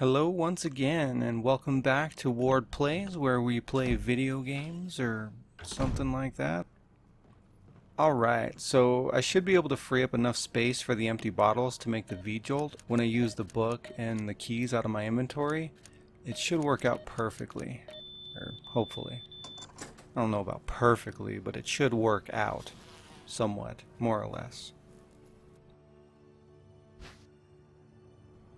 Hello once again, and welcome back to Ward Plays, where we play video games or something like that. Alright, so I should be able to free up enough space for the empty bottles to make the V-Jolt when I use the book and the keys out of my inventory. It should work out perfectly, or hopefully. I don't know about perfectly, but it should work out somewhat, more or less.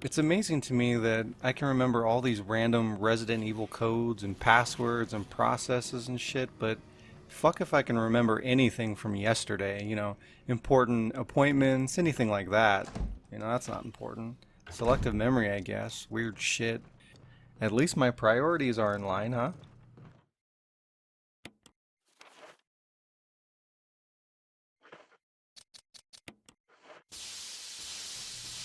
It's amazing to me that I can remember all these random Resident Evil codes and passwords and processes and shit, but fuck if I can remember anything from yesterday, important appointments, anything like that. That's not important. Selective memory, I guess. Weird shit. At least my priorities are in line, huh?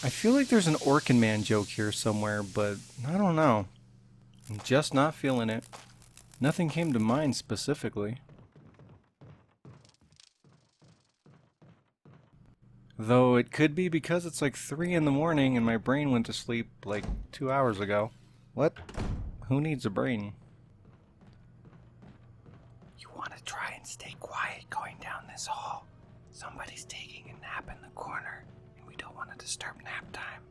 I feel like there's an Orkin Man joke here somewhere, but I don't know. I'm just not feeling it. Nothing came to mind specifically. Though it could be because it's like 3 in the morning and my brain went to sleep like 2 hours ago. What? Who needs a brain? You want to try and stay quiet going down this hall. Somebody's taking a nap in the corner. Don't want to disturb nap time.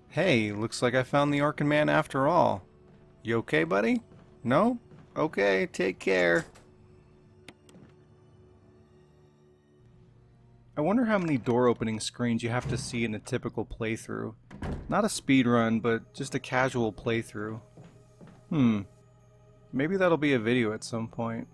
Hey, looks like I found the Orkin Man after all. You okay, buddy? No? Okay, take care. I wonder how many door opening screens you have to see in a typical playthrough. Not a speed run, but just a casual playthrough. Maybe that'll be a video at some point.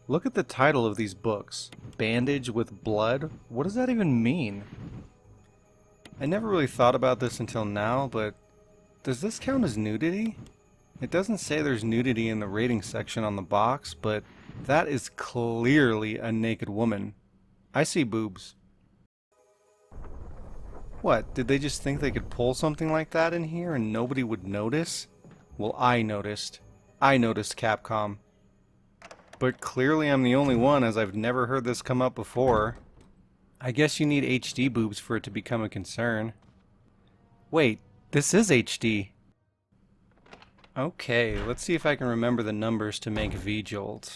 Look at the title of these books. Bandage with blood? What does that even mean? I never really thought about this until now, but does this count as nudity? It doesn't say there's nudity in the rating section on the box, but that is clearly a naked woman. I see boobs. What, did they just think they could pull something like that in here and nobody would notice? Well, I noticed. I noticed, Capcom. But clearly I'm the only one, as I've never heard this come up before. I guess you need HD boobs for it to become a concern. Wait, this is HD. Okay, let's see if I can remember the numbers to make V-Jolt.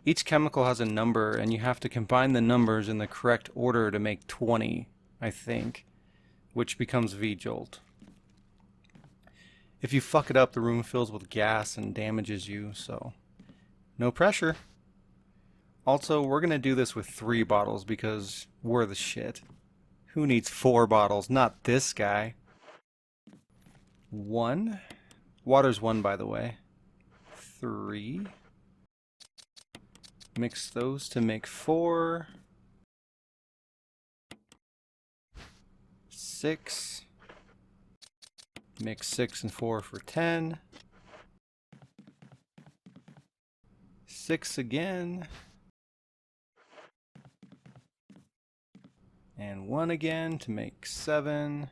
Each chemical has a number, and you have to combine the numbers in the correct order to make 20, I think, which becomes V-Jolt. If you fuck it up, the room fills with gas and damages you, so no pressure. Also, we're gonna do this with 3 bottles because we're the shit. Who needs 4 bottles? Not this guy. 1. Water's 1, by the way. 3. Mix those to make 4. 6. Mix 6 and 4 for 10. 6 again. And 1 again to make 7.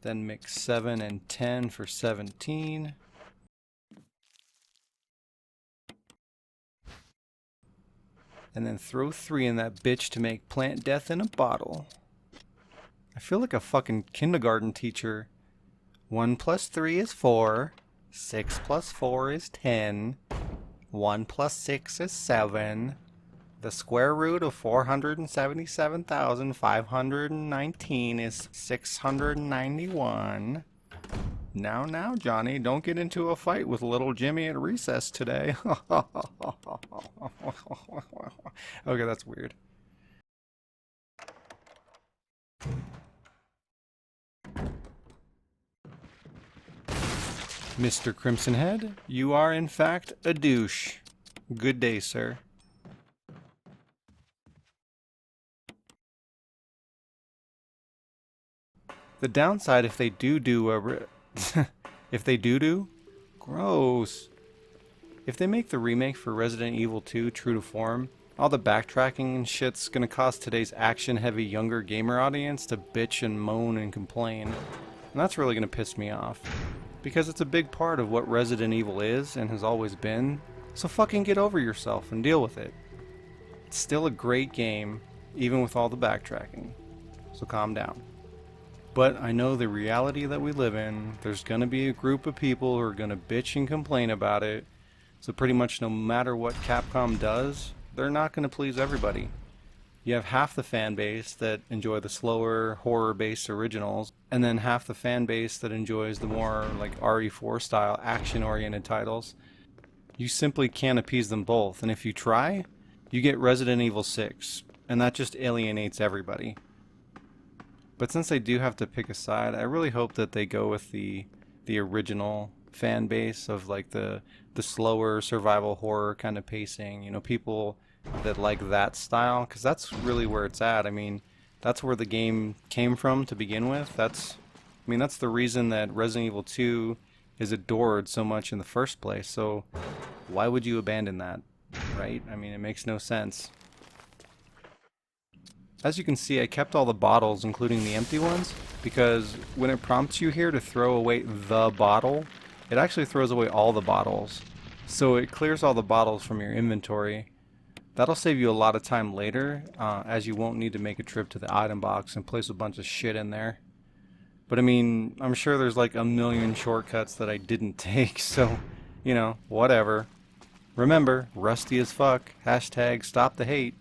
Then mix 7 and 10 for 17. And then throw 3 in that bitch to make plant death in a bottle. I feel like a fucking kindergarten teacher. 1 plus 3 is 4. 6 plus 4 is 10. 1 plus 6 is 7. The square root of 477,519 is 691. Now, Johnny, don't get into a fight with little Jimmy at recess today. Okay, that's weird. Mr. Crimsonhead, you are in fact a douche. Good day, sir. The downside, if they do a if they do, gross. If they make the remake for Resident Evil 2 true to form, all the backtracking and shit's gonna cause today's action-heavy younger gamer audience to bitch and moan and complain. And that's really gonna piss me off. because it's a big part of what Resident Evil is and has always been, so fucking get over yourself and deal with it. It's still a great game, even with all the backtracking, so calm down. But I know the reality that we live in, there's gonna be a group of people who are gonna bitch and complain about it, so pretty much no matter what Capcom does, they're not gonna please everybody. You have half the fan base that enjoy the slower, horror-based originals, and then half the fan base that enjoys the more like RE4 style action-oriented titles. You simply can't appease them both, and if you try, you get Resident Evil 6, and that just alienates everybody. But since they do have to pick a side, I really hope that they go with the original fan base of like the slower survival horror kind of pacing, you know, people that like that style, because that's really where it's at. I mean, that's where the game came from to begin with. That's the reason that Resident Evil 2 is adored so much in the first place. So why would you abandon that, right? I mean, it makes no sense. As you can see, I kept all the bottles, including the empty ones, because when it prompts you here to throw away the bottle, it actually throws away all the bottles. So it clears all the bottles from your inventory. That'll save you a lot of time later, as you won't need to make a trip to the item box and place a bunch of shit in there. But I mean, I'm sure there's like a million shortcuts that I didn't take, so, you know, whatever. Remember, rusty as fuck, hashtag stop the hate.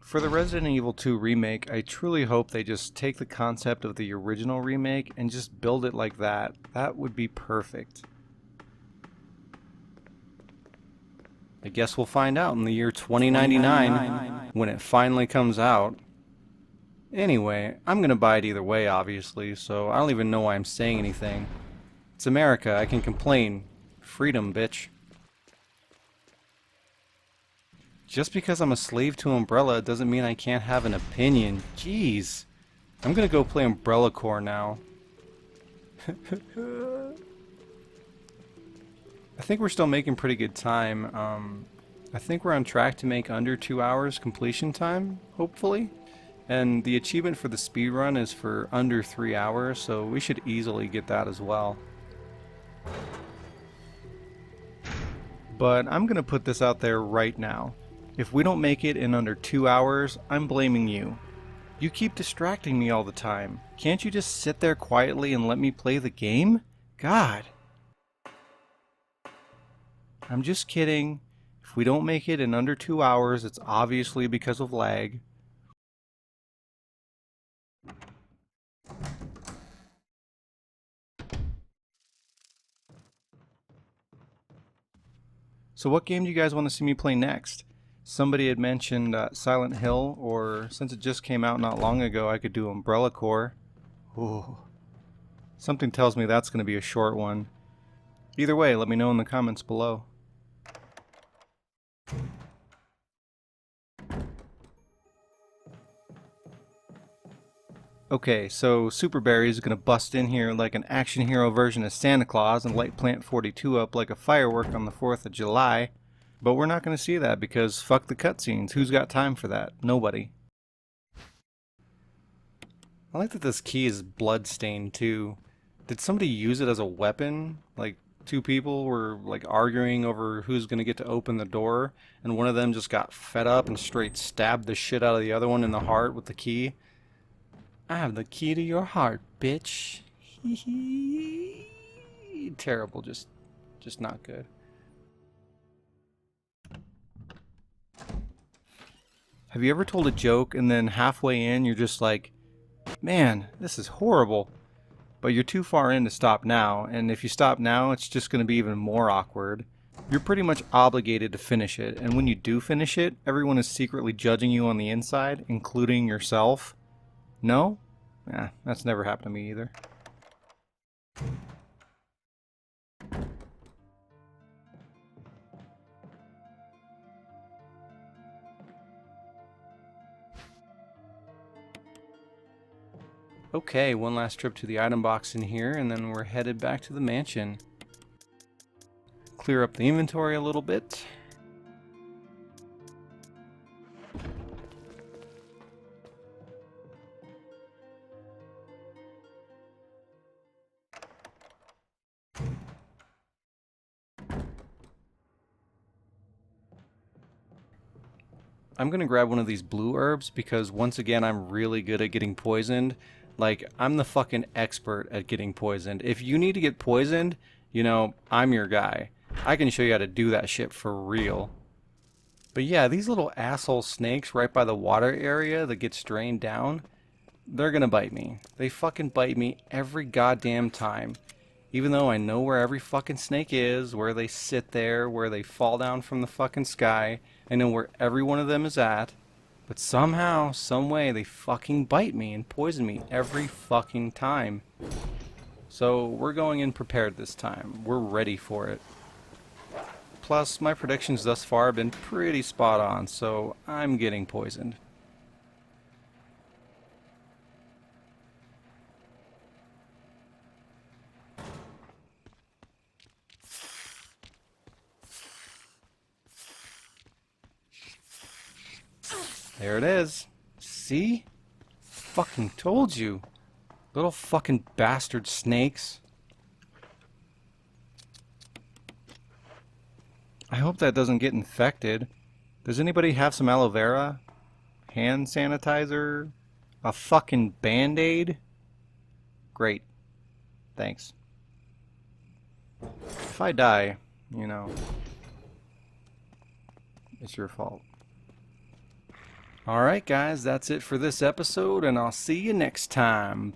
For the Resident Evil 2 remake, I truly hope they just take the concept of the original remake and just build it like that. That would be perfect. I guess we'll find out in the year 2099 when it finally comes out. Anyway, I'm gonna buy it either way, obviously, so I don't even know why I'm saying anything. It's America, I can complain. Freedom, bitch. Just because I'm a slave to Umbrella doesn't mean I can't have an opinion. Jeez. I'm gonna go play Umbrella Corps now. I think we're still making pretty good time. I think we're on track to make under 2 hours completion time, hopefully. And the achievement for the speedrun is for under 3 hours, so we should easily get that as well. But I'm gonna put this out there right now. If we don't make it in under 2 hours, I'm blaming you. You keep distracting me all the time. Can't you just sit there quietly and let me play the game? God. I'm just kidding. If we don't make it in under 2 hours, it's obviously because of lag. So what game do you guys want to see me play next? Somebody had mentioned Silent Hill, or since it just came out not long ago, I could do Umbrella Corps. Ooh. Something tells me that's going to be a short one. Either way, let me know in the comments below. Okay, so Super Barry is going to bust in here like an action hero version of Santa Claus and light Plant 42 up like a firework on the 4th of July. But we're not going to see that because fuck the cutscenes. Who's got time for that? Nobody. I like that this key is blood-stained too. Did somebody use it as a weapon? Like, two people were like arguing over who's going to get to open the door, and one of them just got fed up and straight stabbed the shit out of the other one in the heart with the key. I have the key to your heart, bitch. Terrible, just not good. Have you ever told a joke and then halfway in you're just like, man, this is horrible. But you're too far in to stop now, and if you stop now, it's just going to be even more awkward. You're pretty much obligated to finish it, and when you do finish it, everyone is secretly judging you on the inside, including yourself. No? That's never happened to me either. Okay, one last trip to the item box in here, and then we're headed back to the mansion. Clear up the inventory a little bit. I'm gonna grab one of these blue herbs because once again I'm really good at getting poisoned. Like, I'm the fucking expert at getting poisoned. If you need to get poisoned, you know, I'm your guy. I can show you how to do that shit for real. But yeah, these little asshole snakes right by the water area that gets drained down, they're gonna bite me. They fucking bite me every goddamn time. Even though I know where every fucking snake is, where they sit there, where they fall down from the fucking sky, I know where every one of them is at, but somehow, some way, they fucking bite me and poison me every fucking time. So we're going in prepared this time. We're ready for it. Plus, my predictions thus far have been pretty spot on, so I'm getting poisoned. There it is. See? Fucking told you. Little fucking bastard snakes. I hope that doesn't get infected. Does anybody have some aloe vera? Hand sanitizer? A fucking band-aid? Great. Thanks. If I die, you know, it's your fault. Alright guys, that's it for this episode, and I'll see you next time.